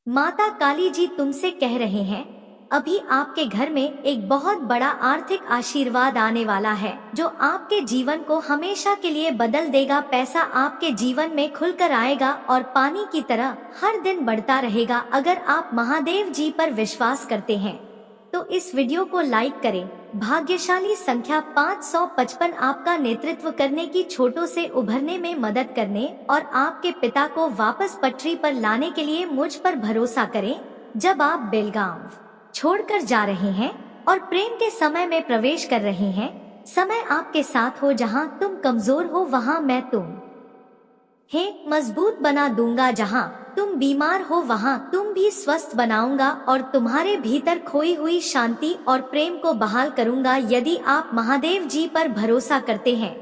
माता काली जी तुमसे कह रहे हैं, अभी आपके घर में एक बहुत बड़ा आर्थिक आशीर्वाद आने वाला है जो आपके जीवन को हमेशा के लिए बदल देगा। पैसा आपके जीवन में खुलकर आएगा और पानी की तरह हर दिन बढ़ता रहेगा। अगर आप महादेव जी पर विश्वास करते हैं तो इस वीडियो को लाइक करें। भाग्यशाली संख्या 555 आपका नेतृत्व करने की छोटों से उभरने में मदद करने और आपके पिता को वापस पटरी पर लाने के लिए मुझ पर भरोसा करें। जब आप बेलगाम छोड़कर जा रहे हैं और प्रेम के समय में प्रवेश कर रहे हैं, समय आपके साथ हो। जहां तुम कमजोर हो वहां मैं मजबूत बना दूंगा। जहां तुम बीमार हो वहां तुम भी स्वस्थ बनाऊंगा और तुम्हारे भीतर खोई हुई शांति और प्रेम को बहाल करूंगा। यदि आप महादेव जी पर भरोसा करते हैं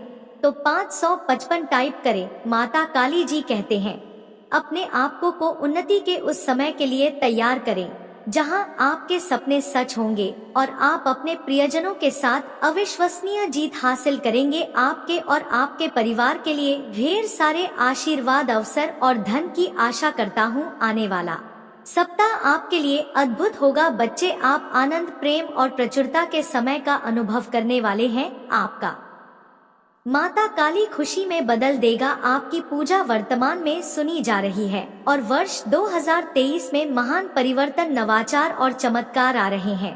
तो 555 टाइप करें। माता काली जी कहते हैं, अपने आप को उन्नति के उस समय के लिए तैयार करें जहां आपके सपने सच होंगे और आप अपने प्रियजनों के साथ अविश्वसनीय जीत हासिल करेंगे। आपके और आपके परिवार के लिए ढेर सारे आशीर्वाद, अवसर और धन की आशा करता हूं। आने वाला सप्ताह आपके लिए अद्भुत होगा। बच्चे, आप आनंद, प्रेम और प्रचुरता के समय का अनुभव करने वाले हैं। आपका माता काली खुशी में बदल देगा। आपकी पूजा वर्तमान में सुनी जा रही है और वर्ष 2023 में महान परिवर्तन, नवाचार और चमत्कार आ रहे हैं।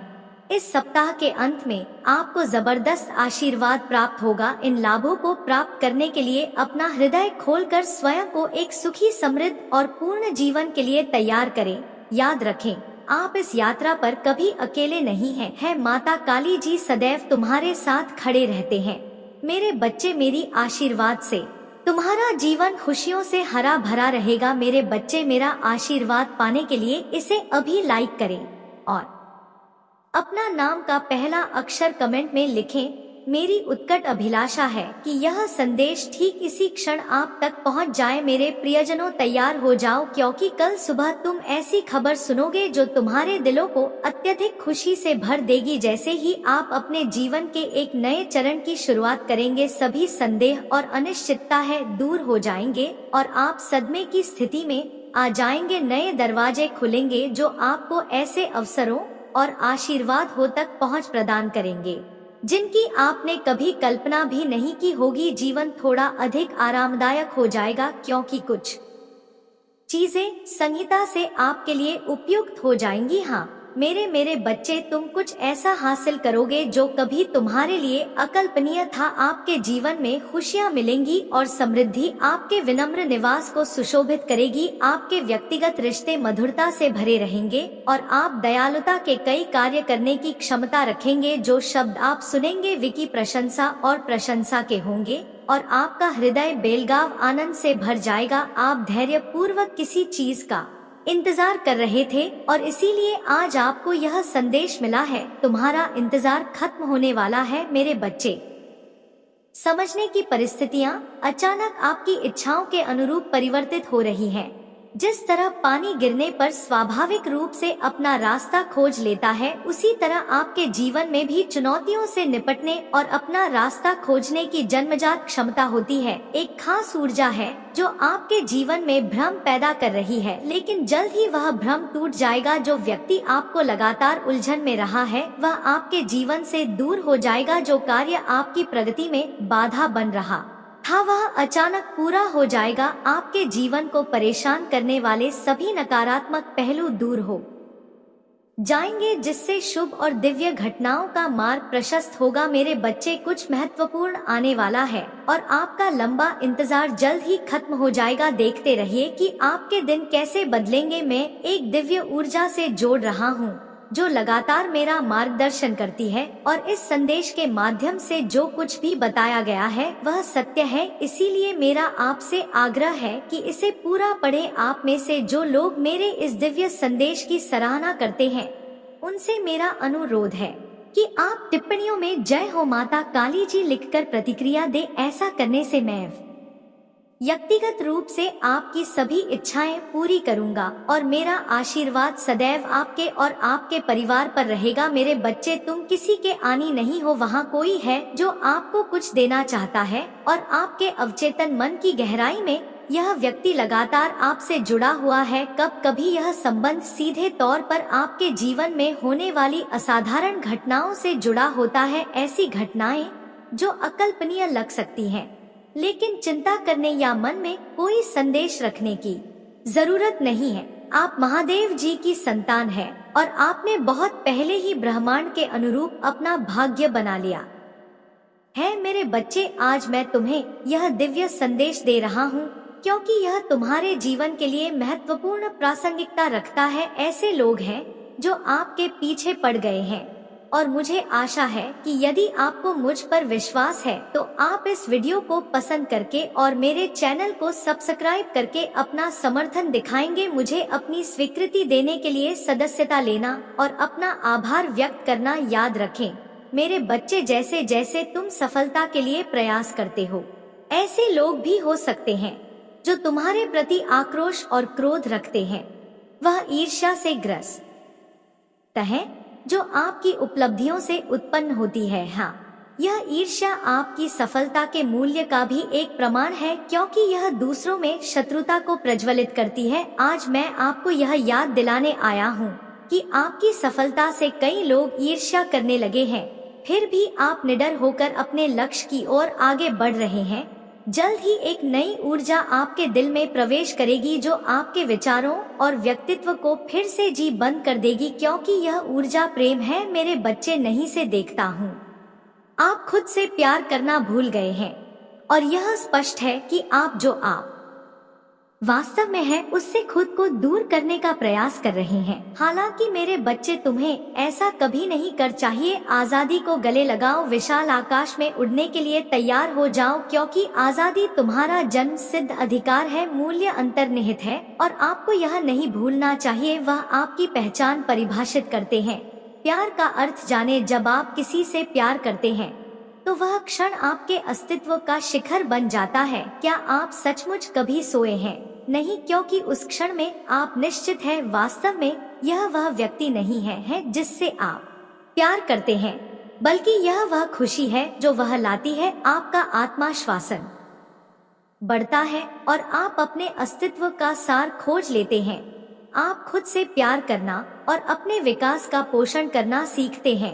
इस सप्ताह के अंत में आपको जबरदस्त आशीर्वाद प्राप्त होगा। इन लाभों को प्राप्त करने के लिए अपना हृदय खोलकर स्वयं को एक सुखी, समृद्ध और पूर्ण जीवन के लिए तैयार करें। याद रखें, आप इस यात्रा पर कभी अकेले नहीं हैं। माता काली जी सदैव तुम्हारे साथ खड़े रहते हैं। मेरे बच्चे, मेरी आशीर्वाद से तुम्हारा जीवन खुशियों से हरा भरा रहेगा। मेरे बच्चे, मेरा आशीर्वाद पाने के लिए इसे अभी लाइक करें और अपना नाम का पहला अक्षर कमेंट में लिखें। मेरी उत्कट अभिलाषा है कि यह संदेश ठीक इसी क्षण आप तक पहुंच जाए। मेरे प्रियजनों, तैयार हो जाओ, क्योंकि कल सुबह तुम ऐसी खबर सुनोगे जो तुम्हारे दिलों को अत्यधिक खुशी से भर देगी। जैसे ही आप अपने जीवन के एक नए चरण की शुरुआत करेंगे, सभी संदेह और अनिश्चितता है दूर हो जाएंगे और आप सदमे की स्थिति में आ जाएंगे। नए दरवाजे खुलेंगे जो आपको ऐसे अवसरों और आशीर्वाद हो तक पहुंच प्रदान करेंगे जिनकी आपने कभी कल्पना भी नहीं की होगी। जीवन थोड़ा अधिक आरामदायक हो जाएगा क्योंकि कुछ चीजें संहिता से आपके लिए उपयुक्त हो जाएंगी। हाँ मेरे बच्चे, तुम कुछ ऐसा हासिल करोगे जो कभी तुम्हारे लिए अकल्पनीय था। आपके जीवन में खुशियां मिलेंगी और समृद्धि आपके विनम्र निवास को सुशोभित करेगी। आपके व्यक्तिगत रिश्ते मधुरता से भरे रहेंगे और आप दयालुता के कई कार्य करने की क्षमता रखेंगे। जो शब्द आप सुनेंगे विकी प्रशंसा और प्रशंसा के होंगे और आपका हृदय बेलगाम आनंद से भर जाएगा। आप धैर्य पूर्वक किसी चीज का इंतजार कर रहे थे और इसीलिए आज आपको यह संदेश मिला है। तुम्हारा इंतजार खत्म होने वाला है। मेरे बच्चे, समझने की परिस्थितियां अचानक आपकी इच्छाओं के अनुरूप परिवर्तित हो रही हैं। जिस तरह पानी गिरने पर स्वाभाविक रूप से अपना रास्ता खोज लेता है, उसी तरह आपके जीवन में भी चुनौतियों से निपटने और अपना रास्ता खोजने की जन्मजात क्षमता होती है। एक खास ऊर्जा है जो आपके जीवन में भ्रम पैदा कर रही है, लेकिन जल्द ही वह भ्रम टूट जाएगा। जो व्यक्ति आपको लगातार उलझन में रहा है वह आपके जीवन से दूर हो जाएगा। जो कार्य आपकी प्रगति में बाधा बन रहा था वह अचानक पूरा हो जाएगा। आपके जीवन को परेशान करने वाले सभी नकारात्मक पहलू दूर हो जाएंगे, जिससे शुभ और दिव्य घटनाओं का मार्ग प्रशस्त होगा। मेरे बच्चे, कुछ महत्वपूर्ण आने वाला है और आपका लंबा इंतजार जल्द ही खत्म हो जाएगा। देखते रहिए कि आपके दिन कैसे बदलेंगे। मैं एक दिव्य ऊर्जा से जोड़ रहा हूँ जो लगातार मेरा मार्गदर्शन करती है और इस संदेश के माध्यम से जो कुछ भी बताया गया है वह सत्य है। इसीलिए मेरा आपसे आग्रह है कि इसे पूरा पढ़ें। आप में से जो लोग मेरे इस दिव्य संदेश की सराहना करते हैं उनसे मेरा अनुरोध है कि आप टिप्पणियों में जय हो माता काली जी लिखकर प्रतिक्रिया दें। ऐसा करने से मैं व्यक्तिगत रूप से आपकी सभी इच्छाएं पूरी करूंगा और मेरा आशीर्वाद सदैव आपके और आपके परिवार पर रहेगा। मेरे बच्चे, तुम किसी के आनी नहीं हो। वहाँ कोई है जो आपको कुछ देना चाहता है और आपके अवचेतन मन की गहराई में यह व्यक्ति लगातार आपसे जुड़ा हुआ है। कभी यह संबंध सीधे तौर पर आपके जीवन में होने वाली असाधारण घटनाओं से जुड़ा होता है। ऐसी घटनाएं जो अकल्पनीय लग सकती हैं, लेकिन चिंता करने या मन में कोई संदेश रखने की जरूरत नहीं है। आप महादेव जी की संतान है और आपने बहुत पहले ही ब्रह्मांड के अनुरूप अपना भाग्य बना लिया है। मेरे बच्चे, आज मैं तुम्हें यह दिव्य संदेश दे रहा हूँ क्योंकि यह तुम्हारे जीवन के लिए महत्वपूर्ण प्रासंगिकता रखता है। ऐसे लोग हैं जो आपके पीछे पड़ गए हैं और मुझे आशा है कि यदि आपको मुझ पर विश्वास है तो आप इस वीडियो को पसंद करके और मेरे चैनल को सब्सक्राइब करके अपना समर्थन दिखाएंगे। मुझे अपनी स्वीकृति देने के लिए सदस्यता लेना और अपना आभार व्यक्त करना याद रखें। मेरे बच्चे, जैसे जैसे तुम सफलता के लिए प्रयास करते हो, ऐसे लोग भी हो सकते हैं जो तुम्हारे प्रति आक्रोश और क्रोध रखते हैं। वह ईर्ष्या से ग्रस्त है जो आपकी उपलब्धियों से उत्पन्न होती है। हाँ, यह ईर्ष्या आपकी सफलता के मूल्य का भी एक प्रमाण है क्योंकि यह दूसरों में शत्रुता को प्रज्वलित करती है। आज मैं आपको यह याद दिलाने आया हूँ कि आपकी सफलता से कई लोग ईर्ष्या करने लगे हैं, फिर भी आप निडर होकर अपने लक्ष्य की ओर आगे बढ़ रहे हैं। जल्द ही एक नई ऊर्जा आपके दिल में प्रवेश करेगी जो आपके विचारों और व्यक्तित्व को फिर से जी बंद कर देगी, क्योंकि यह ऊर्जा प्रेम है। मेरे बच्चे, नहीं से देखता हूँ आप खुद से प्यार करना भूल गए हैं और यह स्पष्ट है कि आप जो आप वास्तव में है उससे खुद को दूर करने का प्रयास कर रहे हैं। हालांकि मेरे बच्चे, तुम्हें ऐसा कभी नहीं कर चाहिए। आजादी को गले लगाओ, विशाल आकाश में उड़ने के लिए तैयार हो जाओ क्योंकि आजादी तुम्हारा जन्म सिद्ध अधिकार है। मूल्य अंतर्निहित है और आपको यह नहीं भूलना चाहिए, वह आपकी पहचान परिभाषित करते हैं। प्यार का अर्थ जाने, जब आप किसी से प्यार करते हैं तो वह क्षण आपके अस्तित्व का शिखर बन जाता है। क्या आप सचमुच कभी सोए हैं? नहीं, क्योंकि उस क्षण में आप निश्चित है वास्तव में यह वह व्यक्ति नहीं है जिससे आप प्यार करते हैं, बल्कि यह वह खुशी है जो वह लाती है। आपका आत्मविश्वास बढ़ता है और आप अपने अस्तित्व का सार खोज लेते हैं। आप खुद से प्यार करना और अपने विकास का पोषण करना सीखते हैं।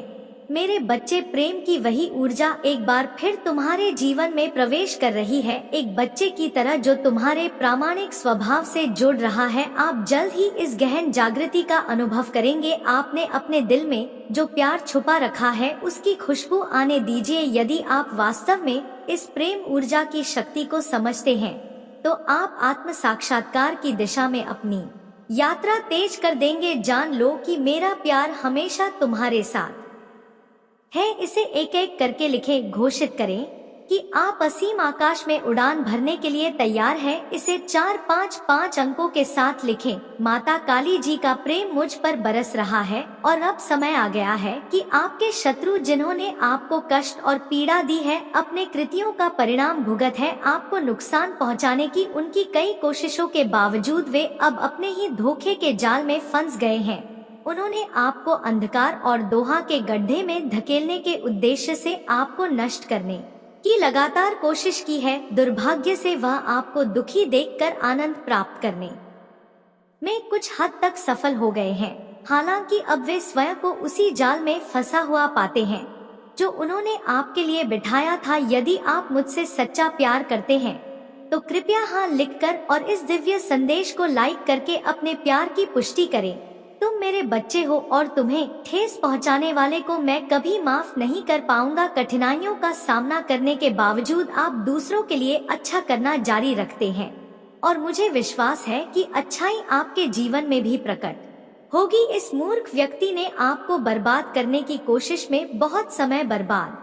मेरे बच्चे, प्रेम की वही ऊर्जा एक बार फिर तुम्हारे जीवन में प्रवेश कर रही है, एक बच्चे की तरह जो तुम्हारे प्रामाणिक स्वभाव से जुड़ रहा है। आप जल्द ही इस गहन जागृति का अनुभव करेंगे। आपने अपने दिल में जो प्यार छुपा रखा है उसकी खुशबू आने दीजिए। यदि आप वास्तव में इस प्रेम ऊर्जा की शक्ति को समझते हैं तो आप आत्म साक्षात्कार की दिशा में अपनी यात्रा तेज कर देंगे। जान लो कि मेरा प्यार हमेशा तुम्हारे साथ है। इसे एक एक करके लिखें, घोषित करें कि आप असीम आकाश में उड़ान भरने के लिए तैयार हैं। इसे 4-5-5 अंकों के साथ लिखें। माता काली जी का प्रेम मुझ पर बरस रहा है और अब समय आ गया है कि आपके शत्रु, जिन्होंने आपको कष्ट और पीड़ा दी है, अपने कृतियों का परिणाम भुगत है। आपको नुकसान पहुंचाने की उनकी कई कोशिशों के बावजूद वे अब अपने ही धोखे के जाल में फंस गए हैं। उन्होंने आपको अंधकार और दोहा के गड्ढे में धकेलने के उद्देश्य से आपको नष्ट करने की लगातार कोशिश की है। दुर्भाग्य से वह आपको दुखी देखकर आनंद प्राप्त करने में कुछ हद तक सफल हो गए हैं। हालांकि अब वे स्वयं को उसी जाल में फंसा हुआ पाते हैं जो उन्होंने आपके लिए बिठाया था। यदि आप मुझसे सच्चा प्यार करते हैं तो कृपया हाँ लिखकर और इस दिव्य संदेश को लाइक करके अपने प्यार की पुष्टि करें। तुम मेरे बच्चे हो और तुम्हें ठेस पहुंचाने वाले को मैं कभी माफ नहीं कर पाऊंगा। कठिनाइयों का सामना करने के बावजूद आप दूसरों के लिए अच्छा करना जारी रखते हैं और मुझे विश्वास है कि अच्छाई आपके जीवन में भी प्रकट होगी। इस मूर्ख व्यक्ति ने आपको बर्बाद करने की कोशिश में बहुत समय बर्बाद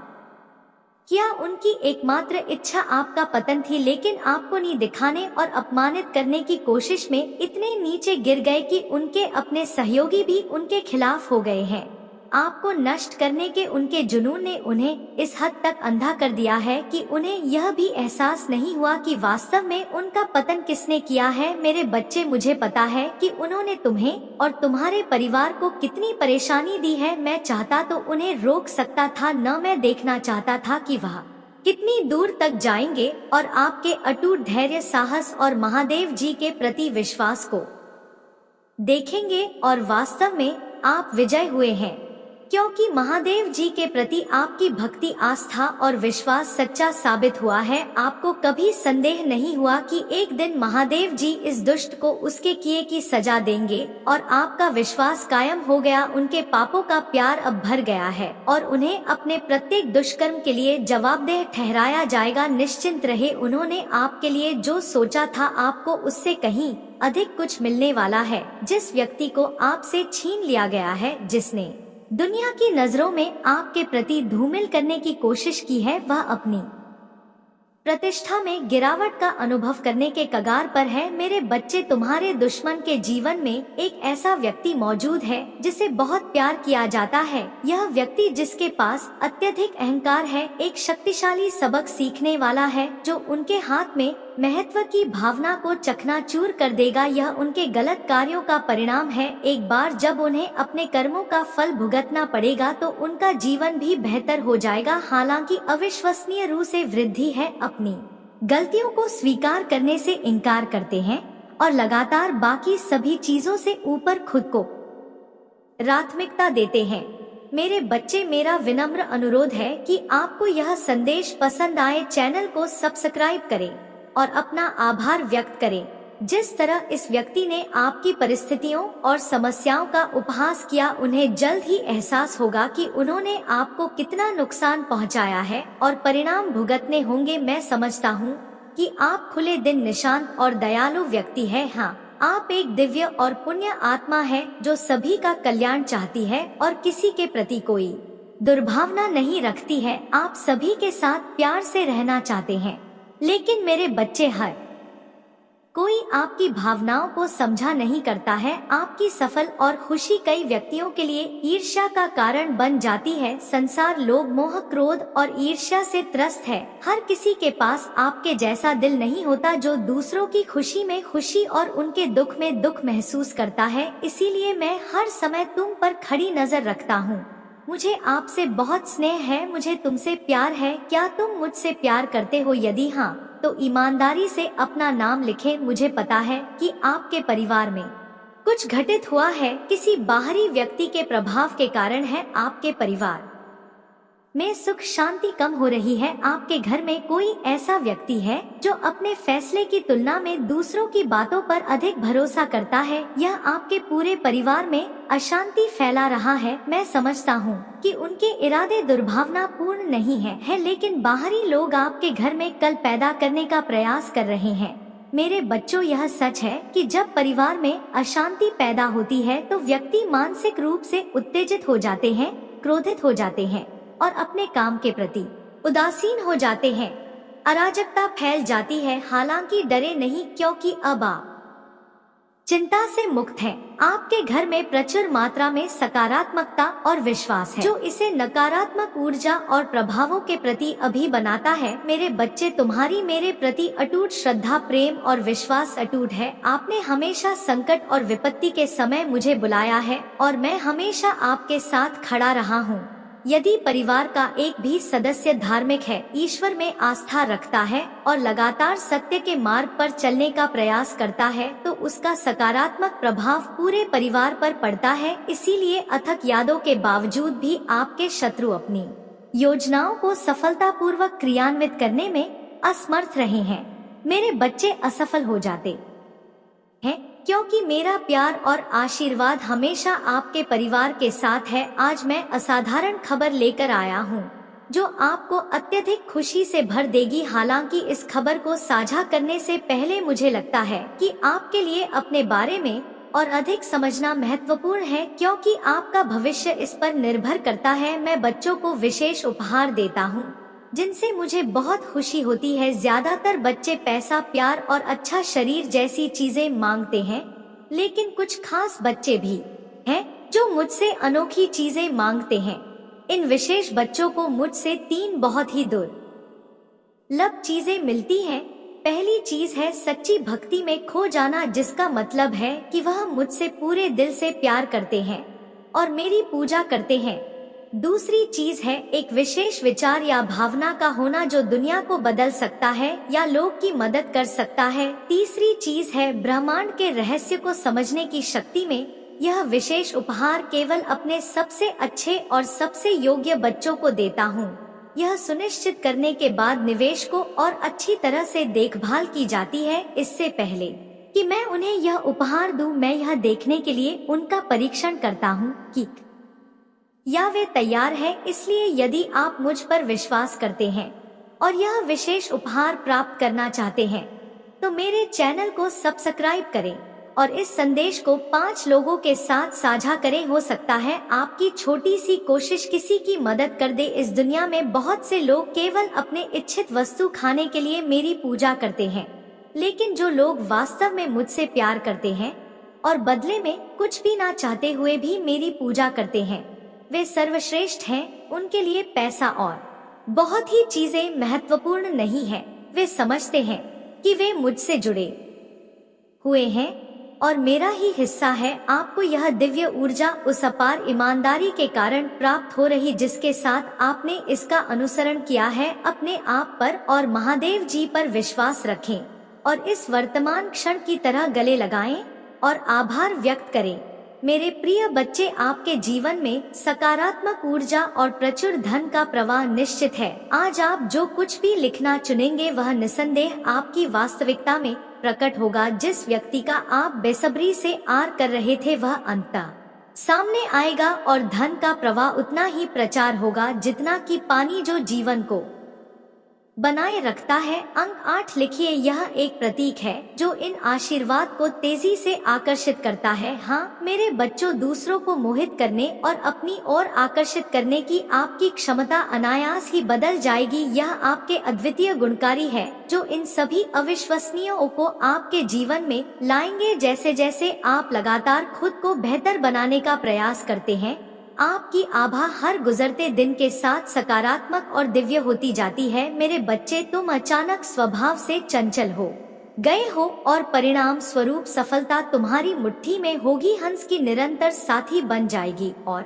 किया। उनकी एकमात्र इच्छा आपका पतन थी, लेकिन आपको नी दिखाने और अपमानित करने की कोशिश में इतने नीचे गिर गए कि उनके अपने सहयोगी भी उनके खिलाफ हो गए हैं। आपको नष्ट करने के उनके जुनून ने उन्हें इस हद तक अंधा कर दिया है कि उन्हें यह भी एहसास नहीं हुआ कि वास्तव में उनका पतन किसने किया है। मेरे बच्चे, मुझे पता है कि उन्होंने तुम्हें और तुम्हारे परिवार को कितनी परेशानी दी है। मैं चाहता तो उन्हें रोक सकता था, न मैं देखना चाहता था कि वह कितनी दूर तक जाएंगे और आपके अटूट धैर्य, साहस और महादेव जी के प्रति विश्वास को देखेंगे और वास्तव में आप विजय हुए हैं, क्योंकि महादेव जी के प्रति आपकी भक्ति, आस्था और विश्वास सच्चा साबित हुआ है। आपको कभी संदेह नहीं हुआ कि एक दिन महादेव जी इस दुष्ट को उसके किए की सजा देंगे और आपका विश्वास कायम हो गया। उनके पापों का प्यार अब भर गया है और उन्हें अपने प्रत्येक दुष्कर्म के लिए जवाबदेह ठहराया जाएगा। निश्चिंत रहे, उन्होंने आपके लिए जो सोचा था आपको उससे कहीं अधिक कुछ मिलने वाला है। जिस व्यक्ति को आपसे छीन लिया गया है, जिसने दुनिया की नजरों में आपके प्रति धूमिल करने की कोशिश की है, वह अपनी प्रतिष्ठा में गिरावट का अनुभव करने के कगार पर है। मेरे बच्चे, तुम्हारे दुश्मन के जीवन में एक ऐसा व्यक्ति मौजूद है जिसे बहुत प्यार किया जाता है। यह व्यक्ति जिसके पास अत्यधिक अहंकार है, एक शक्तिशाली सबक सीखने वाला है जो उनके हाथ में महत्व की भावना को चकनाचूर कर देगा। यह उनके गलत कार्यों का परिणाम है। एक बार जब उन्हें अपने कर्मों का फल भुगतना पड़ेगा तो उनका जीवन भी बेहतर हो जाएगा। हालांकि अविश्वसनीय रूप से वृद्धि है, अपनी गलतियों को स्वीकार करने से इनकार करते हैं और लगातार बाकी सभी चीजों से ऊपर खुद को प्राथमिकता देते हैं। मेरे बच्चे, मेरा विनम्र अनुरोध है कि आपको यह संदेश पसंद आए, चैनल को सब्सक्राइब करें और अपना आभार व्यक्त करें। जिस तरह इस व्यक्ति ने आपकी परिस्थितियों और समस्याओं का उपहास किया, उन्हें जल्द ही एहसास होगा कि उन्होंने आपको कितना नुकसान पहुंचाया है और परिणाम भुगतने होंगे। मैं समझता हूं कि आप खुले दिन, निशांत और दयालु व्यक्ति हैं। हाँ, आप एक दिव्य और पुण्य आत्मा है जो सभी का कल्याण चाहती है और किसी के प्रति कोई दुर्भावना नहीं रखती है। आप सभी के साथ प्यार से रहना चाहते हैं, लेकिन मेरे बच्चे, हर कोई आपकी भावनाओं को समझा नहीं करता है। आपकी सफल और खुशी कई व्यक्तियों के लिए ईर्ष्या का कारण बन जाती है। संसार, लोग मोह, क्रोध और ईर्ष्या से त्रस्त है। हर किसी के पास आपके जैसा दिल नहीं होता जो दूसरों की खुशी में खुशी और उनके दुख में दुख महसूस करता है। इसीलिए मैं हर समय तुम पर खड़ी नजर रखता हूँ। मुझे आपसे बहुत स्नेह है, मुझे तुमसे प्यार है। क्या तुम मुझसे प्यार करते हो? यदि हाँ, तो ईमानदारी से अपना नाम लिखें। मुझे पता है कि आपके परिवार में कुछ घटित हुआ है, किसी बाहरी व्यक्ति के प्रभाव के कारण है। आपके परिवार में सुख शांति कम हो रही है। आपके घर में कोई ऐसा व्यक्ति है जो अपने फैसले की तुलना में दूसरों की बातों पर अधिक भरोसा करता है। यह आपके पूरे परिवार में अशांति फैला रहा है। मैं समझता हूँ कि उनके इरादे दुर्भावनापूर्ण नहीं है, लेकिन बाहरी लोग आपके घर में कल पैदा करने का प्रयास कर रहे हैं। मेरे बच्चों, यह सच है कि जब परिवार में अशांति पैदा होती है तो व्यक्ति मानसिक रूप से उत्तेजित हो जाते हैं, क्रोधित हो जाते हैं और अपने काम के प्रति उदासीन हो जाते हैं। अराजकता फैल जाती है। हालांकि डरे नहीं, क्योंकि अब आप चिंता से मुक्त हैं। आपके घर में प्रचुर मात्रा में सकारात्मकता और विश्वास है, जो इसे नकारात्मक ऊर्जा और प्रभावों के प्रति अभी बनाता है। मेरे बच्चे, तुम्हारी मेरे प्रति अटूट श्रद्धा, प्रेम और विश्वास अटूट है। आपने हमेशा संकट और विपत्ति के समय मुझे बुलाया है और मैं हमेशा आपके साथ खड़ा रहा हूँ। यदि परिवार का एक भी सदस्य धार्मिक है, ईश्वर में आस्था रखता है और लगातार सत्य के मार्ग पर चलने का प्रयास करता है, तो उसका सकारात्मक प्रभाव पूरे परिवार पर पड़ता है। इसीलिए अथक यादों के बावजूद भी आपके शत्रु अपनी योजनाओं को सफलतापूर्वक क्रियान्वित करने में असमर्थ रहे हैं। मेरे बच्चे असफल हो जाते हैं क्योंकि मेरा प्यार और आशीर्वाद हमेशा आपके परिवार के साथ है। आज मैं असाधारण खबर लेकर आया हूँ जो आपको अत्यधिक खुशी से भर देगी। हालांकि इस खबर को साझा करने से पहले मुझे लगता है कि आपके लिए अपने बारे में और अधिक समझना महत्वपूर्ण है, क्योंकि आपका भविष्य इस पर निर्भर करता है। मैं बच्चों को विशेष उपहार देता हूँ जिनसे मुझे बहुत खुशी होती है। ज्यादातर बच्चे पैसा, प्यार और अच्छा शरीर जैसी चीजें मांगते हैं, लेकिन कुछ खास बच्चे भी हैं जो मुझसे अनोखी चीजें मांगते हैं। इन विशेष बच्चों को मुझसे 3 बहुत ही दुर्लभ चीजें मिलती हैं। पहली चीज है सच्ची भक्ति में खो जाना, जिसका मतलब है कि वह मुझसे पूरे दिल से प्यार करते हैं और मेरी पूजा करते हैं। दूसरी चीज है एक विशेष विचार या भावना का होना जो दुनिया को बदल सकता है या लोग की मदद कर सकता है। तीसरी चीज है ब्रह्मांड के रहस्य को समझने की शक्ति में। यह विशेष उपहार केवल अपने सबसे अच्छे और सबसे योग्य बच्चों को देता हूँ। यह सुनिश्चित करने के बाद निवेश को और अच्छी तरह से देखभाल की जाती है इससे पहले कि मैं उन्हें यह उपहार दूं। मैं यह देखने के लिए उनका परीक्षण करता हूं कि या वे तैयार हैं। इसलिए यदि आप मुझ पर विश्वास करते हैं और यह विशेष उपहार प्राप्त करना चाहते हैं तो मेरे चैनल को सब्सक्राइब करें और इस संदेश को 5 लोगों के साथ साझा करें। हो सकता है आपकी छोटी सी कोशिश किसी की मदद कर दे। इस दुनिया में बहुत से लोग केवल अपने इच्छित वस्तु खाने के लिए मेरी पूजा करते हैं, लेकिन जो लोग वास्तव में मुझसे प्यार करते हैं और बदले में कुछ भी ना चाहते हुए भी मेरी पूजा करते हैं, वे सर्वश्रेष्ठ हैं। उनके लिए पैसा और बहुत ही चीजें महत्वपूर्ण नहीं है। वे समझते हैं कि वे मुझसे जुड़े हुए हैं और मेरा ही हिस्सा है। आपको यह दिव्य ऊर्जा उस अपार ईमानदारी के कारण प्राप्त हो रही जिसके साथ आपने इसका अनुसरण किया है। अपने आप पर और महादेव जी पर विश्वास रखें और इस वर्तमान क्षण की तरह गले लगाएं और आभार व्यक्त करें। मेरे प्रिय बच्चे, आपके जीवन में सकारात्मक ऊर्जा और प्रचुर धन का प्रवाह निश्चित है। आज आप जो कुछ भी लिखना चुनेंगे वह निसंदेह आपकी वास्तविकता में प्रकट होगा। जिस व्यक्ति का आप बेसब्री से आर कर रहे थे वह अंततः सामने आएगा और धन का प्रवाह उतना ही प्रचार होगा जितना कि पानी जो जीवन को बनाए रखता है। अंक 8 लिखिए, यह एक प्रतीक है जो इन आशीर्वाद को तेजी से आकर्षित करता है। हाँ मेरे बच्चों, दूसरों को मोहित करने और अपनी ओर आकर्षित करने की आपकी क्षमता अनायास ही बदल जाएगी। यह आपके अद्वितीय गुणकारी है जो इन सभी अविश्वसनीयों को आपके जीवन में लाएंगे। जैसे जैसे आप लगातार खुद को बेहतर बनाने का प्रयास करते हैं, आपकी आभा हर गुजरते दिन के साथ सकारात्मक और दिव्य होती जाती है। मेरे बच्चे, तुम अचानक स्वभाव से चंचल हो गए हो और परिणाम स्वरूप सफलता तुम्हारी मुट्ठी में होगी। हंस की निरंतर साथी बन जाएगी और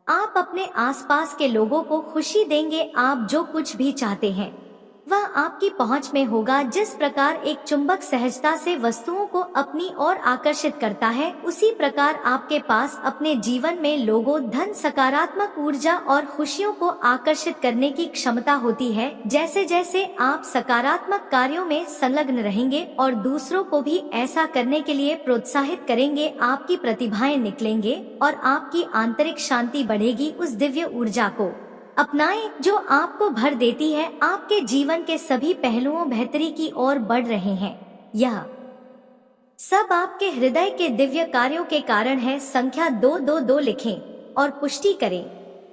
आप अपने आसपास के लोगों को खुशी देंगे। आप जो कुछ भी चाहते हैं वह आपकी पहुंच में होगा। जिस प्रकार एक चुंबक सहजता से वस्तुओं को अपनी ओर आकर्षित करता है, उसी प्रकार आपके पास अपने जीवन में लोगों, धन, सकारात्मक ऊर्जा और खुशियों को आकर्षित करने की क्षमता होती है। जैसे जैसे आप सकारात्मक कार्यों में संलग्न रहेंगे और दूसरों को भी ऐसा करने के लिए प्रोत्साहित करेंगे, आपकी प्रतिभाएं निकलेंगे और आपकी आंतरिक शांति बढ़ेगी। उस दिव्य ऊर्जा को अपनाएं जो आपको भर देती है। आपके जीवन के सभी पहलुओं बेहतरी की ओर बढ़ रहे हैं। यह सब आपके हृदय के दिव्य कार्यों के कारण है। संख्या 222 लिखें और पुष्टि करें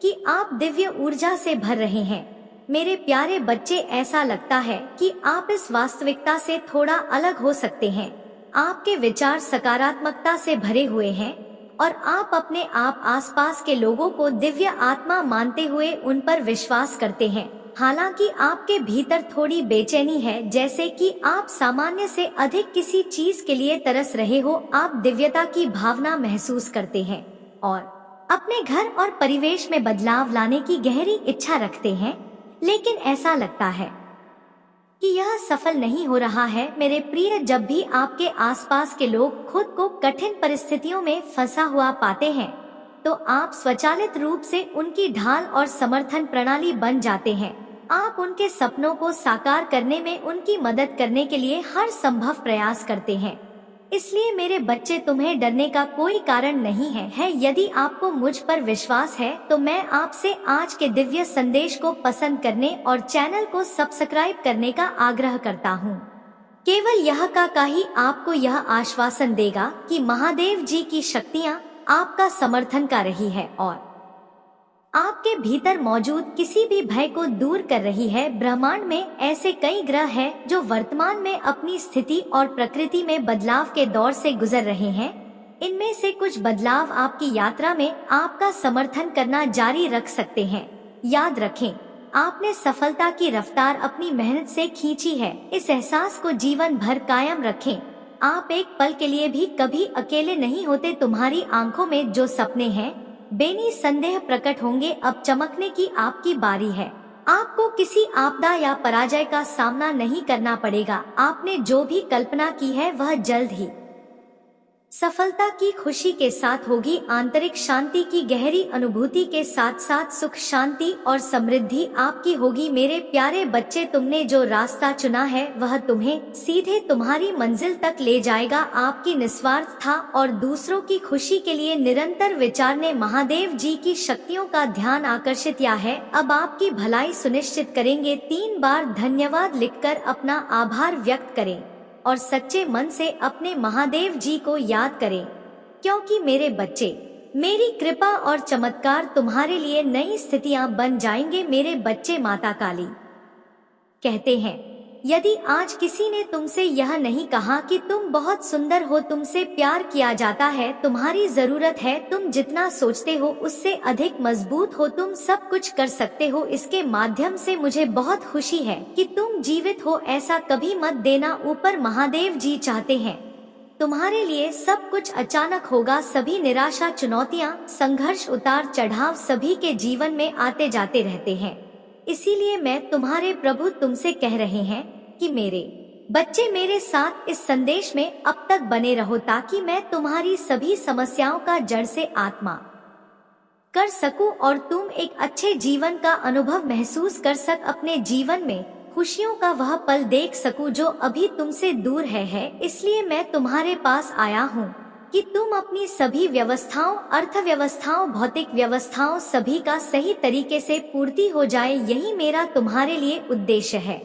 कि आप दिव्य ऊर्जा से भर रहे हैं। मेरे प्यारे बच्चे, ऐसा लगता है कि आप इस वास्तविकता से थोड़ा अलग हो सकते हैं। आपके विचार सकारात्मकता से भरे हुए हैं और आप अपने आप आसपास के लोगों को दिव्य आत्मा मानते हुए उन पर विश्वास करते हैं। हालांकि आपके भीतर थोड़ी बेचैनी है, जैसे कि आप सामान्य से अधिक किसी चीज के लिए तरस रहे हो। आप दिव्यता की भावना महसूस करते हैं और अपने घर और परिवेश में बदलाव लाने की गहरी इच्छा रखते हैं, लेकिन ऐसा लगता है कि यह सफल नहीं हो रहा है। मेरे प्रिय, जब भी आपके आसपास के लोग खुद को कठिन परिस्थितियों में फंसा हुआ पाते हैं तो आप स्वचालित रूप से उनकी ढाल और समर्थन प्रणाली बन जाते हैं। आप उनके सपनों को साकार करने में उनकी मदद करने के लिए हर संभव प्रयास करते हैं। इसलिए मेरे बच्चे, तुम्हें डरने का कोई कारण नहीं है। यदि आपको मुझ पर विश्वास है तो मैं आपसे आज के दिव्य संदेश को पसंद करने और चैनल को सब्सक्राइब करने का आग्रह करता हूँ। केवल यह का ही आपको यह आश्वासन देगा कि महादेव जी की शक्तियाँ आपका समर्थन कर रही है और आपके भीतर मौजूद किसी भी भय को दूर कर रही है। ब्रह्मांड में ऐसे कई ग्रह हैं जो वर्तमान में अपनी स्थिति और प्रकृति में बदलाव के दौर से गुजर रहे हैं। इनमें से कुछ बदलाव आपकी यात्रा में आपका समर्थन करना जारी रख सकते हैं। याद रखें, आपने सफलता की रफ्तार अपनी मेहनत से खींची है। इस एहसास को जीवन भर कायम रखें। आप एक पल के लिए भी कभी अकेले नहीं होते। तुम्हारी आंखों में जो सपने हैं, बेनी संदेह प्रकट होंगे। अब चमकने की आपकी बारी है। आपको किसी आपदा या पराजय का सामना नहीं करना पड़ेगा। आपने जो भी कल्पना की है वह जल्द ही सफलता की खुशी के साथ होगी। आंतरिक शांति की गहरी अनुभूति के साथ साथ सुख, शांति और समृद्धि आपकी होगी। मेरे प्यारे बच्चे, तुमने जो रास्ता चुना है वह तुम्हें सीधे तुम्हारी मंजिल तक ले जाएगा। आपकी निस्वार्थता और दूसरों की खुशी के लिए निरंतर विचार ने महादेव जी की शक्तियों का ध्यान आकर्षित किया है। अब आपकी भलाई सुनिश्चित करेंगे। 3 बार धन्यवाद लिखकर अपना आभार व्यक्त करें और सच्चे मन से अपने महादेव जी को याद करें, क्योंकि मेरे बच्चे, मेरी कृपा और चमत्कार तुम्हारे लिए नई स्थितियां बन जाएंगे। मेरे बच्चे, माता काली कहते हैं, यदि आज किसी ने तुमसे यह नहीं कहा कि तुम बहुत सुंदर हो, तुमसे प्यार किया जाता है, तुम्हारी जरूरत है, तुम जितना सोचते हो उससे अधिक मजबूत हो, तुम सब कुछ कर सकते हो, इसके माध्यम से मुझे बहुत खुशी है कि तुम जीवित हो, ऐसा कभी मत देना। ऊपर महादेव जी चाहते हैं तुम्हारे लिए सब कुछ अचानक होगा। सभी निराशा, चुनौतियां, संघर्ष, उतार चढ़ाव सभी के जीवन में आते जाते रहते हैं। इसीलिए मैं तुम्हारे प्रभु तुमसे कह रहे हैं कि मेरे बच्चे, मेरे साथ इस संदेश में अब तक बने रहो, ताकि मैं तुम्हारी सभी समस्याओं का जड़ से आत्मा कर सकूं और तुम एक अच्छे जीवन का अनुभव महसूस कर अपने जीवन में खुशियों का वह पल देख सकूं जो अभी तुमसे दूर है। इसलिए मैं तुम्हारे पास आया हूं कि तुम अपनी सभी व्यवस्थाओं, अर्थव्यवस्थाओं, भौतिक व्यवस्थाओं सभी का सही तरीके से पूर्ति हो जाए। यही मेरा तुम्हारे लिए उद्देश्य है,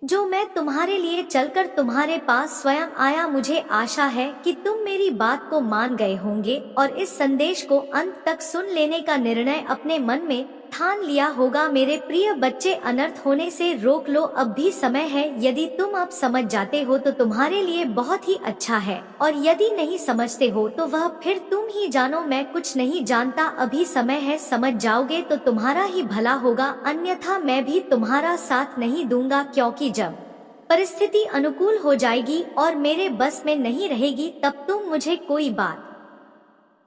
जो मैं तुम्हारे लिए चलकर तुम्हारे पास स्वयं आया। मुझे आशा है कि तुम मेरी बात को मान गए होंगे और इस संदेश को अंत तक सुन लेने का निर्णय अपने मन में ठान लिया होगा। मेरे प्रिय बच्चे, अनर्थ होने से रोक लो, अब भी समय है। यदि तुम अब समझ जाते हो तो तुम्हारे लिए बहुत ही अच्छा है, और यदि नहीं समझते हो तो वह फिर तुम ही जानो। मैं कुछ नहीं जानता, अभी समय है, समझ जाओगे तो तुम्हारा ही भला होगा, अन्यथा मैं भी तुम्हारा साथ नहीं दूंगा, क्योंकि जब परिस्थिति अनुकूल हो जाएगी और मेरे बस में नहीं रहेगी, तब तुम मुझे कोई बात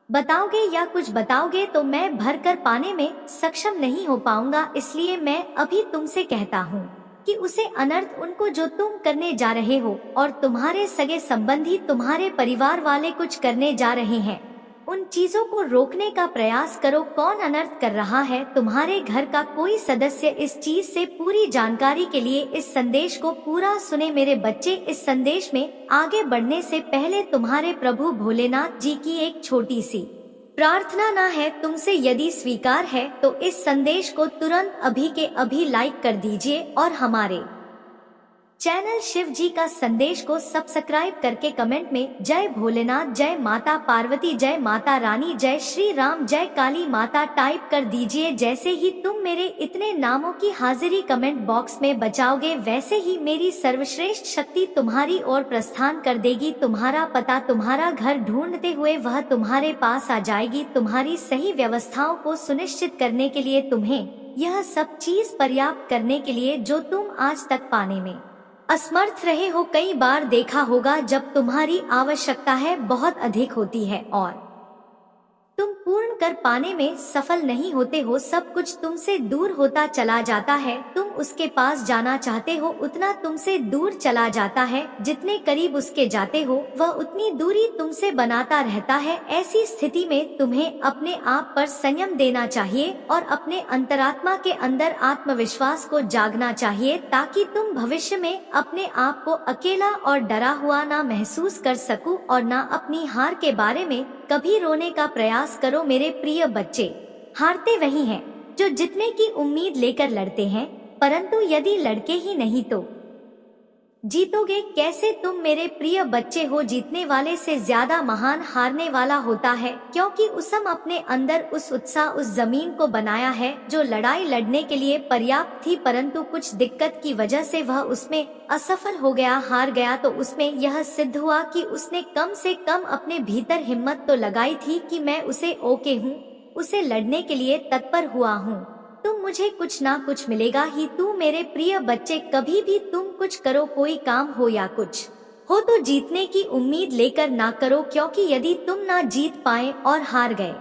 बताओगे या कुछ बताओगे तो मैं भर कर पाने में सक्षम नहीं हो पाऊंगा। इसलिए मैं अभी तुमसे कहता हूँ कि उसे अनर्थ, उनको जो तुम करने जा रहे हो और तुम्हारे सगे संबंधी, तुम्हारे परिवार वाले कुछ करने जा रहे हैं, उन चीजों को रोकने का प्रयास करो। कौन अनर्थ कर रहा है? तुम्हारे घर का कोई सदस्य। इस चीज से पूरी जानकारी के लिए इस संदेश को पूरा सुने। मेरे बच्चे, इस संदेश में आगे बढ़ने से पहले तुम्हारे प्रभु भोलेनाथ जी की एक छोटी सी प्रार्थना ना है तुमसे। यदि स्वीकार है तो इस संदेश को तुरंत अभी के अभी लाइक कर दीजिए और हमारे चैनल शिव जी का संदेश को सब्सक्राइब करके कमेंट में जय भोलेनाथ, जय माता पार्वती, जय माता रानी, जय श्री राम, जय काली माता टाइप कर दीजिए। जैसे ही तुम मेरे इतने नामों की हाजिरी कमेंट बॉक्स में बचाओगे, वैसे ही मेरी सर्वश्रेष्ठ शक्ति तुम्हारी ओर प्रस्थान कर देगी। तुम्हारा पता, तुम्हारा घर ढूंढते हुए वह तुम्हारे पास आ जाएगी। तुम्हारी सही व्यवस्थाओं को सुनिश्चित करने के लिए, तुम्हें यह सब चीज पर्याप्त करने के लिए जो तुम आज तक पाने में असमर्थ रहे हो। कई बार देखा होगा जब तुम्हारी आवश्यकता है बहुत अधिक होती है और तुम पूर्ण कर पाने में सफल नहीं होते हो, सब कुछ तुमसे दूर होता चला जाता है। तुम उसके पास जाना चाहते हो, उतना तुमसे दूर चला जाता है। जितने करीब उसके जाते हो वह उतनी दूरी तुमसे बनाता रहता है। ऐसी स्थिति में तुम्हें अपने आप पर संयम देना चाहिए और अपने अंतरात्मा के अंदर आत्मविश्वास को जागना चाहिए, ताकि तुम भविष्य में अपने आप को अकेला और डरा हुआ ना महसूस कर सकूं और ना अपनी हार के बारे में कभी रोने का प्रयास करो। मेरे प्रिय बच्चे, हारते वही हैं जो जितने की उम्मीद लेकर लड़ते हैं, परंतु यदि लड़के ही नहीं तो जीतोगे कैसे? तुम मेरे प्रिय बच्चे हो, जीतने वाले से ज्यादा महान हारने वाला होता है, क्योंकि उसम अपने अंदर उस उत्साह, उस जमीन को बनाया है जो लड़ाई लड़ने के लिए पर्याप्त थी, परंतु कुछ दिक्कत की वजह से वह उसमें असफल हो गया, हार गया। तो उसमें यह सिद्ध हुआ कि उसने कम से कम अपने भीतर हिम्मत तो लगाई थी कि मैं उसे ओके हूँ, उसे लड़ने के लिए तत्पर हुआ हूँ। तुम मुझे कुछ ना कुछ मिलेगा ही। तू मेरे प्रिय बच्चे, कभी भी तुम कुछ करो, कोई काम हो या कुछ हो, तो जीतने की उम्मीद लेकर ना करो, क्योंकि यदि तुम ना जीत पाए और हार गए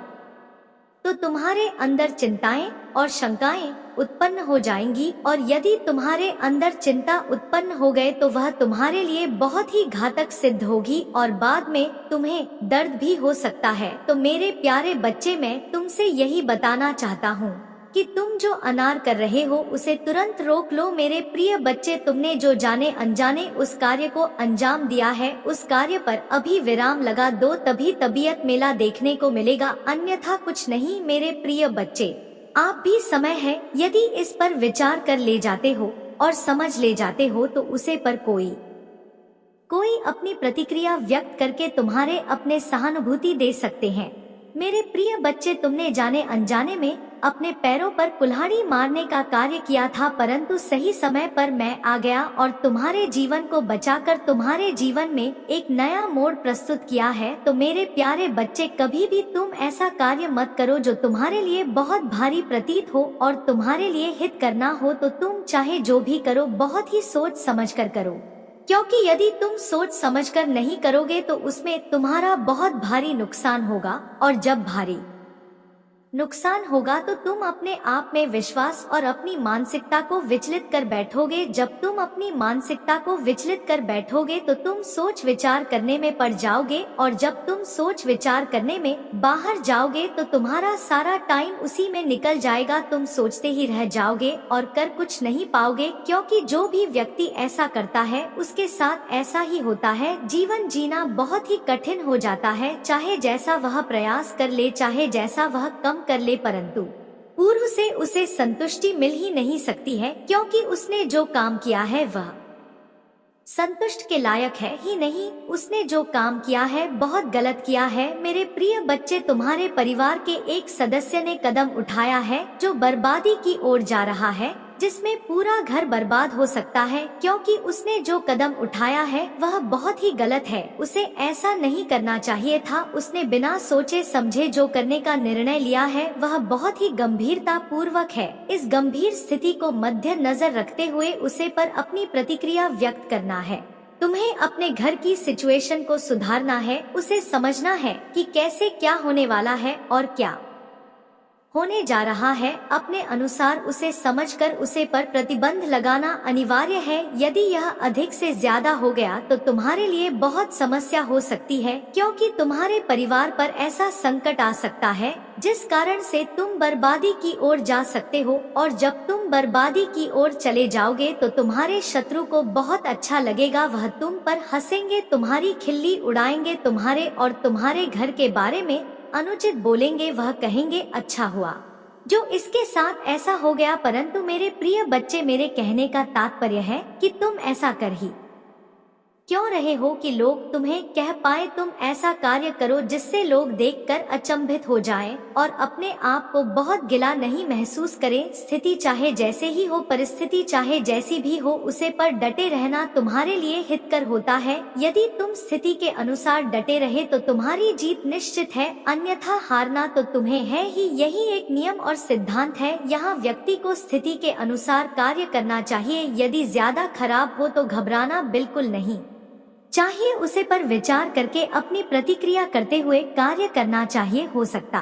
तो तुम्हारे अंदर चिंताएं और शंकाएं उत्पन्न हो जाएंगी, और यदि तुम्हारे अंदर चिंता उत्पन्न हो गए तो वह तुम्हारे लिए बहुत ही घातक सिद्ध होगी और बाद में तुम्हें दर्द भी हो सकता है। तो मेरे प्यारे बच्चे, मैं तुमसे यही बताना चाहता हूँ कि तुम जो अनार कर रहे हो उसे तुरंत रोक लो। मेरे प्रिय बच्चे, तुमने जो जाने अनजाने उस कार्य को अंजाम दिया है, उस कार्य पर अभी विराम लगा दो, तभी तबीयत मेला देखने को मिलेगा, अन्यथा कुछ नहीं। मेरे प्रिय बच्चे, आप भी समय है, यदि इस पर विचार कर ले जाते हो और समझ ले जाते हो तो उसे पर कोई अपनी प्रतिक्रिया व्यक्त करके तुम्हारे अपने सहानुभूति दे सकते हैं। मेरे प्रिय बच्चे, तुमने जाने अनजाने में अपने पैरों पर कुल्हाड़ी मारने का कार्य किया था, परंतु सही समय पर मैं आ गया और तुम्हारे जीवन को बचाकर तुम्हारे जीवन में एक नया मोड़ प्रस्तुत किया है। तो मेरे प्यारे बच्चे, कभी भी तुम ऐसा कार्य मत करो जो तुम्हारे लिए बहुत भारी प्रतीत हो और तुम्हारे लिए हित करना हो। तो तुम चाहे जो भी करो, बहुत ही सोच समझ कर करो, क्योंकि यदि तुम सोच समझकर नहीं करोगे तो उसमें तुम्हारा बहुत भारी नुकसान होगा, और जब भारी नुकसान होगा तो तुम अपने आप में विश्वास और अपनी मानसिकता को विचलित कर बैठोगे। जब तुम अपनी मानसिकता को विचलित कर बैठोगे तो तुम सोच विचार करने में पड़ जाओगे, और जब तुम सोच विचार करने में बाहर जाओगे तो तुम्हारा सारा टाइम उसी में निकल जाएगा। तुम सोचते ही रह जाओगे और कर कुछ नहीं पाओगे, क्योंकि जो भी व्यक्ति ऐसा करता है उसके साथ ऐसा ही होता है। जीवन जीना बहुत ही कठिन हो जाता है, चाहे जैसा वह प्रयास कर ले, चाहे जैसा वह कम कर ले, परंतु पूर्व से उसे संतुष्टि मिल ही नहीं सकती है, क्योंकि उसने जो काम किया है वह संतुष्ट के लायक है ही नहीं। उसने जो काम किया है बहुत गलत किया है। मेरे प्रिय बच्चे, तुम्हारे परिवार के एक सदस्य ने कदम उठाया है जो बर्बादी की ओर जा रहा है, जिसमें पूरा घर बर्बाद हो सकता है, क्योंकि उसने जो कदम उठाया है वह बहुत ही गलत है। उसे ऐसा नहीं करना चाहिए था। उसने बिना सोचे समझे जो करने का निर्णय लिया है वह बहुत ही गंभीरता पूर्वक है। इस गंभीर स्थिति को मध्य नजर रखते हुए उसे पर अपनी प्रतिक्रिया व्यक्त करना है। तुम्हें अपने घर की सिचुएशन को सुधारना है, उसे समझना है कि कैसे क्या होने वाला है और क्या होने जा रहा है। अपने अनुसार उसे समझकर उसे पर प्रतिबंध लगाना अनिवार्य है। यदि यह अधिक से ज्यादा हो गया तो तुम्हारे लिए बहुत समस्या हो सकती है, क्योंकि तुम्हारे परिवार पर ऐसा संकट आ सकता है जिस कारण से तुम बर्बादी की ओर जा सकते हो। और जब तुम बर्बादी की ओर चले जाओगे तो तुम्हारे शत्रु को बहुत अच्छा लगेगा। वह तुम पर हंसेंगे, तुम्हारी खिल्ली उड़ाएंगे, तुम्हारे और तुम्हारे घर के बारे में अनुचित बोलेंगे। वह कहेंगे अच्छा हुआ जो इसके साथ ऐसा हो गया। परंतु मेरे प्रिय बच्चे, मेरे कहने का तात्पर्य है कि तुम ऐसा कर ही क्यों रहे हो कि लोग तुम्हें कह पाए तुम ऐसा कार्य करो जिससे लोग देखकर अचंभित हो जाएं और अपने आप को बहुत गिला नहीं महसूस करें। स्थिति चाहे जैसे ही हो, परिस्थिति चाहे जैसी भी हो, उसे पर डटे रहना तुम्हारे लिए हितकर होता है। यदि तुम स्थिति के अनुसार डटे रहे तो तुम्हारी जीत निश्चित है, अन्यथा हारना तो तुम्हें है ही। यही एक नियम और सिद्धांत है। यहाँ व्यक्ति को स्थिति के अनुसार कार्य करना चाहिए। यदि ज्यादा खराब हो तो घबराना बिल्कुल नहीं चाहिए, उसे पर विचार करके अपनी प्रतिक्रिया करते हुए कार्य करना चाहिए। हो सकता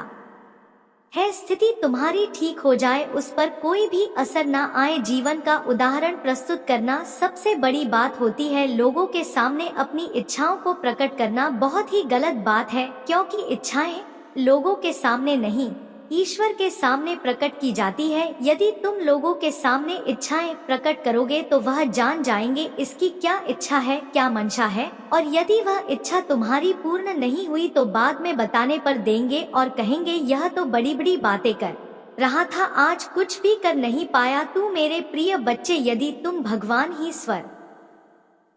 है स्थिति तुम्हारी ठीक हो जाए, उस पर कोई भी असर न आए। जीवन का उदाहरण प्रस्तुत करना सबसे बड़ी बात होती है। लोगों के सामने अपनी इच्छाओं को प्रकट करना बहुत ही गलत बात है, क्योंकि इच्छाएं लोगों के सामने नहीं, ईश्वर के सामने प्रकट की जाती है। यदि तुम लोगों के सामने इच्छाएं प्रकट करोगे तो वह जान जाएंगे इसकी क्या इच्छा है, क्या मंशा है, और यदि वह इच्छा तुम्हारी पूर्ण नहीं हुई तो बाद में बताने पर देंगे और कहेंगे यह तो बड़ी बड़ी बातें कर रहा था, आज कुछ भी कर नहीं पाया तू। मेरे प्रिय बच्चे, यदि तुम भगवान ही स्वर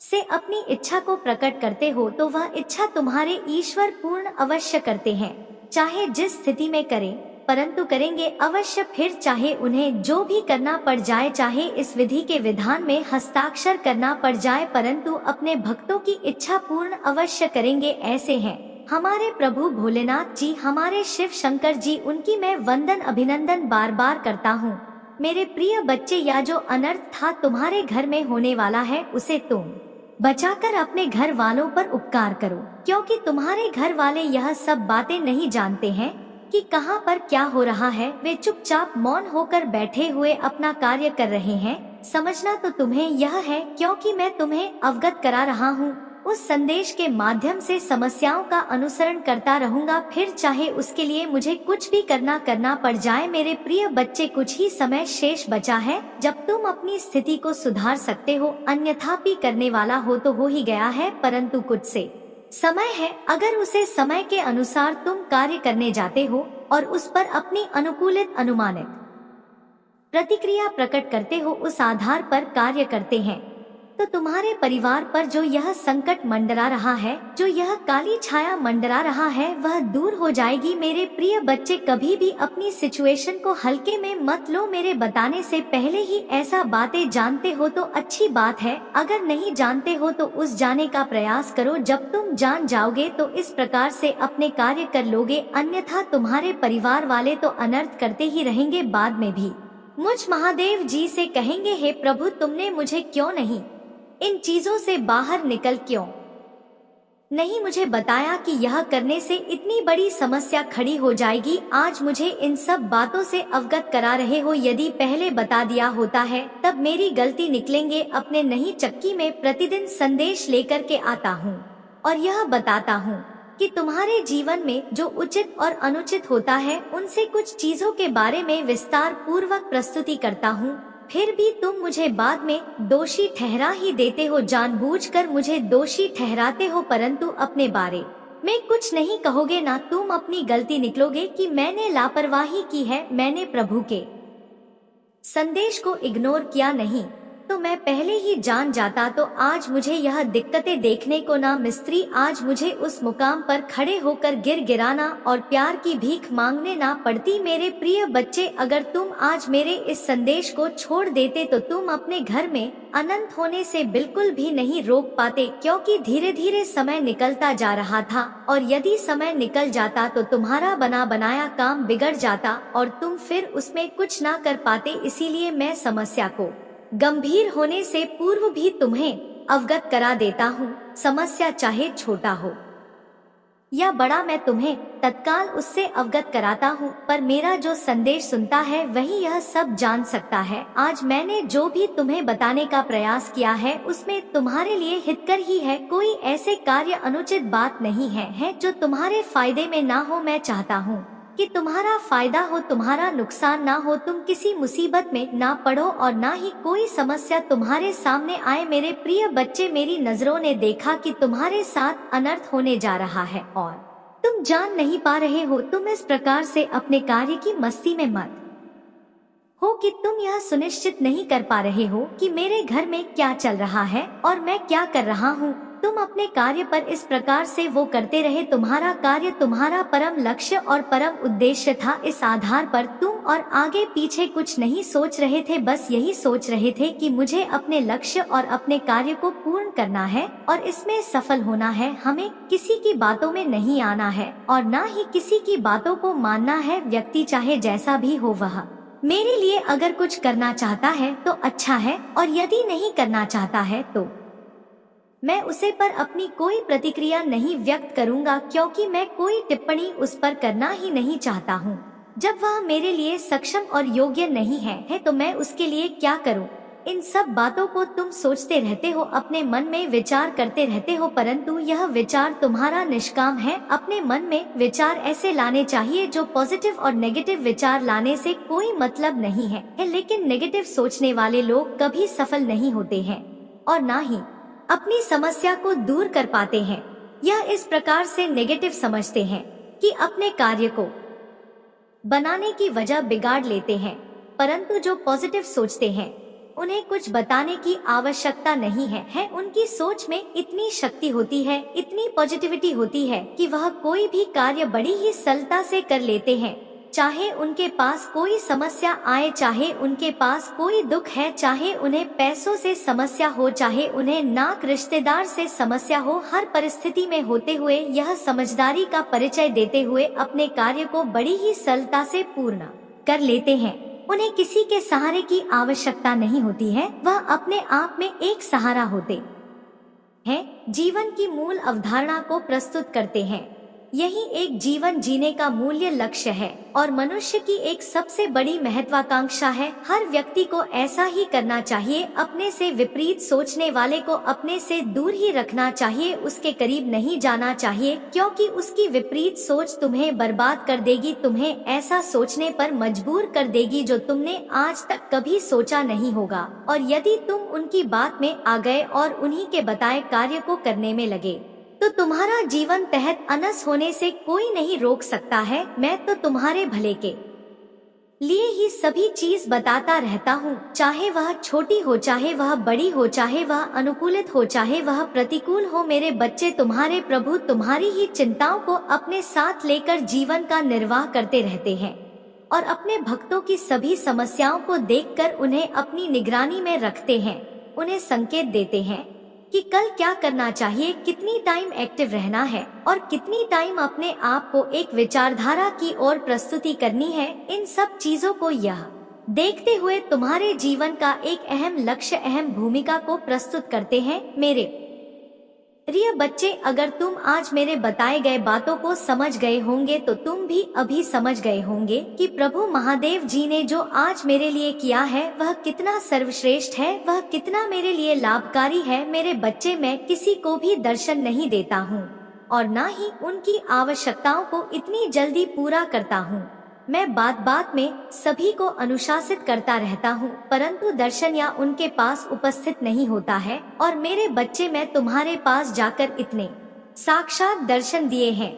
से अपनी इच्छा को प्रकट करते हो तो वह इच्छा तुम्हारे ईश्वर पूर्ण अवश्य करते हैं, चाहे जिस स्थिति में करें, परंतु करेंगे अवश्य। फिर चाहे उन्हें जो भी करना पड़ जाए, चाहे इस विधि के विधान में हस्ताक्षर करना पड़ जाए, परंतु अपने भक्तों की इच्छा पूर्ण अवश्य करेंगे। ऐसे हैं हमारे प्रभु भोलेनाथ जी, हमारे शिव शंकर जी, उनकी मैं वंदन अभिनंदन बार बार करता हूँ। मेरे प्रिय बच्चे, या जो अनर्थ था तुम्हारे घर में होने वाला है उसे तुम बचाकर अपने घर वालों पर उपकार करो, क्योंकि तुम्हारे घर वाले यह सब बातें नहीं जानते हैं। कि कहाँ पर क्या हो रहा है। वे चुपचाप मौन होकर बैठे हुए अपना कार्य कर रहे हैं। समझना तो तुम्हें यह है, क्योंकि मैं तुम्हें अवगत करा रहा हूँ। उस संदेश के माध्यम से समस्याओं का अनुसरण करता रहूंगा, फिर चाहे उसके लिए मुझे कुछ भी करना पड़ जाए। मेरे प्रिय बच्चे, कुछ ही समय शेष बचा है जब तुम अपनी स्थिति को सुधार सकते हो, अन्यथा भी करने वाला हो ही गया है। परंतु कुछ से समय है, अगर उसे समय के अनुसार तुम कार्य करने जाते हो और उस पर अपनी अनुकूलित अनुमानित प्रतिक्रिया प्रकट करते हो, उस आधार पर कार्य करते हैं, तो तुम्हारे परिवार पर जो यह संकट मंडरा रहा है, जो यह काली छाया मंडरा रहा है, वह दूर हो जाएगी। मेरे प्रिय बच्चे, कभी भी अपनी सिचुएशन को हल्के में मत लो। मेरे बताने से पहले ही ऐसा बातें जानते हो तो अच्छी बात है, अगर नहीं जानते हो तो उस जाने का प्रयास करो। जब तुम जान जाओगे तो इस प्रकार से अपने कार्य कर लोगे, अन्यथा तुम्हारे परिवार वाले तो अनर्थ करते ही रहेंगे। बाद में भी मुझ महादेव जी से कहेंगे, हे प्रभु, तुमने मुझे क्यों नहीं इन चीजों से बाहर निकल क्यों नहीं मुझे बताया कि यह करने से इतनी बड़ी समस्या खड़ी हो जाएगी। आज मुझे इन सब बातों से अवगत करा रहे हो, यदि पहले बता दिया होता है तब मेरी गलती निकलेंगे। अपने नई चक्की में प्रतिदिन संदेश लेकर के आता हूँ और यह बताता हूँ कि तुम्हारे जीवन में जो उचित और अनुचित होता है, उनसे कुछ चीजों के बारे में विस्तार पूर्वक प्रस्तुति करता हूँ। फिर भी तुम मुझे बाद में दोषी ठहरा ही देते हो, जानबूझकर मुझे दोषी ठहराते हो, परंतु अपने बारे में कुछ नहीं कहोगे। ना तुम अपनी गलती निकलोगे कि मैंने लापरवाही की है, मैंने प्रभु के संदेश को इग्नोर किया नहीं, तो मैं पहले ही जान जाता तो आज मुझे यह दिक्कतें देखने को ना मिस्त्री। आज मुझे उस मुकाम पर खड़े होकर गिराना और प्यार की भीख मांगने ना पड़ती। मेरे प्रिय बच्चे, अगर तुम आज मेरे इस संदेश को छोड़ देते तो तुम अपने घर में अनंत होने से बिल्कुल भी नहीं रोक पाते, क्योंकि धीरे धीरे समय निकलता जा रहा था और यदि समय निकल जाता तो तुम्हारा बना बनाया काम बिगड़ जाता और तुम फिर उसमें कुछ ना कर पाते। इसीलिए मैं समस्या को गंभीर होने से पूर्व भी तुम्हें अवगत करा देता हूँ। समस्या चाहे छोटा हो या बड़ा, मैं तुम्हें तत्काल उससे अवगत कराता हूँ, पर मेरा जो संदेश सुनता है वही यह सब जान सकता है। आज मैंने जो भी तुम्हें बताने का प्रयास किया है उसमें तुम्हारे लिए हितकर ही है। कोई ऐसे कार्य अनुचित बात नहीं है जो तुम्हारे फायदे में ना हो। मैं चाहता हूँ कि तुम्हारा फायदा हो, तुम्हारा नुकसान ना हो, तुम किसी मुसीबत में ना पड़ो और ना ही कोई समस्या तुम्हारे सामने आए। मेरे प्रिय बच्चे, मेरी नजरों ने देखा कि तुम्हारे साथ अनर्थ होने जा रहा है और तुम जान नहीं पा रहे हो। तुम इस प्रकार से अपने कार्य की मस्ती में मत हो कि तुम यह सुनिश्चित नहीं कर पा रहे हो कि मेरे घर में क्या चल रहा है और मैं क्या कर रहा हूँ। तुम अपने कार्य पर इस प्रकार से वो करते रहे। तुम्हारा कार्य तुम्हारा परम लक्ष्य और परम उद्देश्य था। इस आधार पर तुम और आगे पीछे कुछ नहीं सोच रहे थे, बस यही सोच रहे थे कि मुझे अपने लक्ष्य और अपने कार्य को पूर्ण करना है और इसमें सफल होना है। हमें किसी की बातों में नहीं आना है और ना ही किसी की बातों को मानना है। व्यक्ति चाहे जैसा भी हो, वह मेरे लिए अगर कुछ करना चाहता है तो अच्छा है, और यदि नहीं करना चाहता है तो मैं उसे पर अपनी कोई प्रतिक्रिया नहीं व्यक्त करूंगा, क्योंकि मैं कोई टिप्पणी उस पर करना ही नहीं चाहता हूँ। जब वह मेरे लिए सक्षम और योग्य नहीं है तो मैं उसके लिए क्या करूँ। इन सब बातों को तुम सोचते रहते हो, अपने मन में विचार करते रहते हो, परंतु यह विचार तुम्हारा निष्काम है। अपने मन में विचार ऐसे लाने चाहिए जो पॉजिटिव, और नेगेटिव विचार लाने से कोई मतलब नहीं है। लेकिन नेगेटिव सोचने वाले लोग कभी सफल नहीं होते हैं और ना ही अपनी समस्या को दूर कर पाते हैं। यह इस प्रकार से नेगेटिव समझते हैं कि अपने कार्य को बनाने की वजह बिगाड़ लेते हैं, परंतु जो पॉजिटिव सोचते हैं उन्हें कुछ बताने की आवश्यकता नहीं है। उनकी सोच में इतनी शक्ति होती है, इतनी पॉजिटिविटी होती है कि वह कोई भी कार्य बड़ी ही सरलता से कर लेते हैं। चाहे उनके पास कोई समस्या आए, चाहे उनके पास कोई दुख है, चाहे उन्हें पैसों से समस्या हो, चाहे उन्हें नाक रिश्तेदार से समस्या हो, हर परिस्थिति में होते हुए यह समझदारी का परिचय देते हुए अपने कार्य को बड़ी ही सरलता से पूर्ण कर लेते हैं। उन्हें किसी के सहारे की आवश्यकता नहीं होती है, वह अपने आप में एक सहारा होते हैं। जीवन की मूल अवधारणा को प्रस्तुत करते हैं। यही एक जीवन जीने का मूल्य लक्ष्य है और मनुष्य की एक सबसे बड़ी महत्वाकांक्षा है। हर व्यक्ति को ऐसा ही करना चाहिए। अपने से विपरीत सोचने वाले को अपने से दूर ही रखना चाहिए, उसके करीब नहीं जाना चाहिए, क्योंकि उसकी विपरीत सोच तुम्हें बर्बाद कर देगी, तुम्हें ऐसा सोचने पर मजबूर कर देगी जो तुमने आज तक कभी सोचा नहीं होगा। और यदि तुम उनकी बात में आ गए और उन्हीं के बताए कार्य को करने में लगे तो तुम्हारा जीवन तहत अनस होने से कोई नहीं रोक सकता है। मैं तो तुम्हारे भले के लिए ही सभी चीज बताता रहता हूँ, चाहे वह छोटी हो, चाहे वह बड़ी हो, चाहे वह अनुकूलित हो, चाहे वह प्रतिकूल हो। मेरे बच्चे, तुम्हारे प्रभु तुम्हारी ही चिंताओं को अपने साथ लेकर जीवन का निर्वाह करते रहते हैं और अपने भक्तों की सभी समस्याओं को देखकर उन्हें अपनी निगरानी में रखते हैं, उन्हें संकेत देते हैं कि कल क्या करना चाहिए, कितनी टाइम एक्टिव रहना है और कितनी टाइम अपने आप को एक विचारधारा की ओर प्रस्तुति करनी है। इन सब चीजों को यह देखते हुए तुम्हारे जीवन का एक अहम लक्ष्य, अहम भूमिका को प्रस्तुत करते हैं। मेरे प्रिय बच्चे, अगर तुम आज मेरे बताए गए बातों को समझ गए होंगे तो तुम भी अभी समझ गए होंगे कि प्रभु महादेव जी ने जो आज मेरे लिए किया है वह कितना सर्वश्रेष्ठ है, वह कितना मेरे लिए लाभकारी है। मेरे बच्चे, मैं किसी को भी दर्शन नहीं देता हूँ और न ही उनकी आवश्यकताओं को इतनी जल्दी पूरा करता हूँ। मैं बात बात में सभी को अनुशासित करता रहता हूँ, परंतु दर्शन या उनके पास उपस्थित नहीं होता है। और मेरे बच्चे, मैं तुम्हारे पास जाकर इतने साक्षात दर्शन दिए हैं।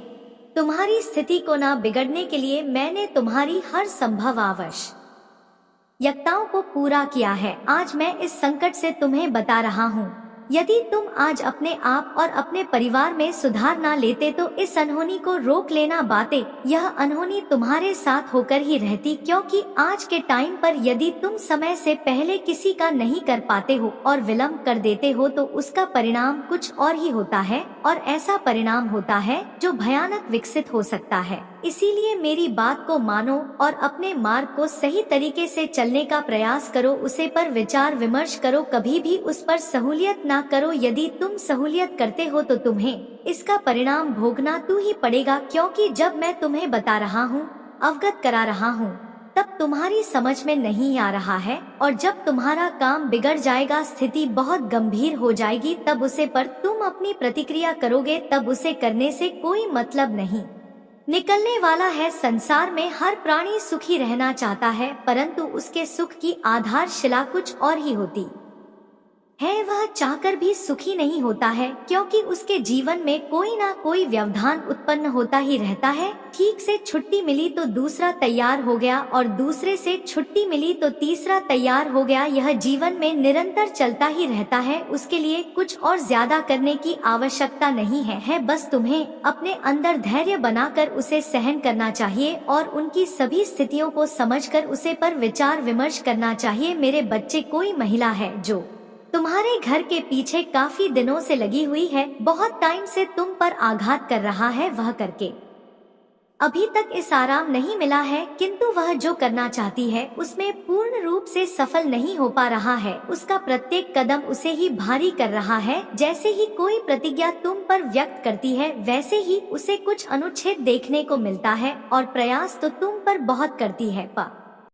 तुम्हारी स्थिति को ना बिगड़ने के लिए मैंने तुम्हारी हर संभव आवश्यकताओं को पूरा किया है। आज मैं इस संकट से तुम्हें बता रहा हूँ, यदि तुम आज अपने आप और अपने परिवार में सुधार ना लेते तो इस अनहोनी को रोक लेना बातें, यह अनहोनी तुम्हारे साथ होकर ही रहती, क्योंकि आज के टाइम पर यदि तुम समय से पहले किसी का नहीं कर पाते हो और विलंब कर देते हो तो उसका परिणाम कुछ और ही होता है और ऐसा परिणाम होता है जो भयानक विकसित हो सकता है। इसीलिए मेरी बात को मानो और अपने मार्ग को सही तरीके से चलने का प्रयास करो, उसे पर विचार विमर्श करो, कभी भी उस पर सहूलियत ना करो। यदि तुम सहूलियत करते हो तो तुम्हें इसका परिणाम भोगना तू ही पड़ेगा, क्योंकि जब मैं तुम्हें बता रहा हूँ, अवगत करा रहा हूँ, तब तुम्हारी समझ में नहीं आ रहा है और जब तुम्हारा काम बिगड़ जाएगा, स्थिति बहुत गंभीर हो जाएगी, तब उसे पर तुम अपनी प्रतिक्रिया करोगे, तब उसे करने से कोई मतलब नहीं निकलने वाला है। संसार में हर प्राणी सुखी रहना चाहता है, परंतु उसके सुख की आधारशिला कुछ और ही होती है। वह चाहकर भी सुखी नहीं होता है, क्योंकि उसके जीवन में कोई ना कोई व्यवधान उत्पन्न होता ही रहता है। ठीक से छुट्टी मिली तो दूसरा तैयार हो गया और दूसरे से छुट्टी मिली तो तीसरा तैयार हो गया। यह जीवन में निरंतर चलता ही रहता है। उसके लिए कुछ और ज्यादा करने की आवश्यकता नहीं है बस तुम्हें अपने अंदर धैर्य बनाकर उसे सहन करना चाहिए और उनकी सभी स्थितियों को समझकर उसे पर विचार विमर्श करना चाहिए। मेरे बच्चे, कोई महिला है जो तुम्हारे घर के पीछे काफी दिनों से लगी हुई है, बहुत टाइम से तुम पर आघात कर रहा है, वह करके अभी तक इस आराम नहीं मिला है, किंतु वह जो करना चाहती है उसमें पूर्ण रूप से सफल नहीं हो पा रहा है। उसका प्रत्येक कदम उसे ही भारी कर रहा है। जैसे ही कोई प्रतिज्ञा तुम पर व्यक्त करती है, वैसे ही उसे कुछ अनुच्छेद देखने को मिलता है और प्रयास तो तुम पर बहुत करती है,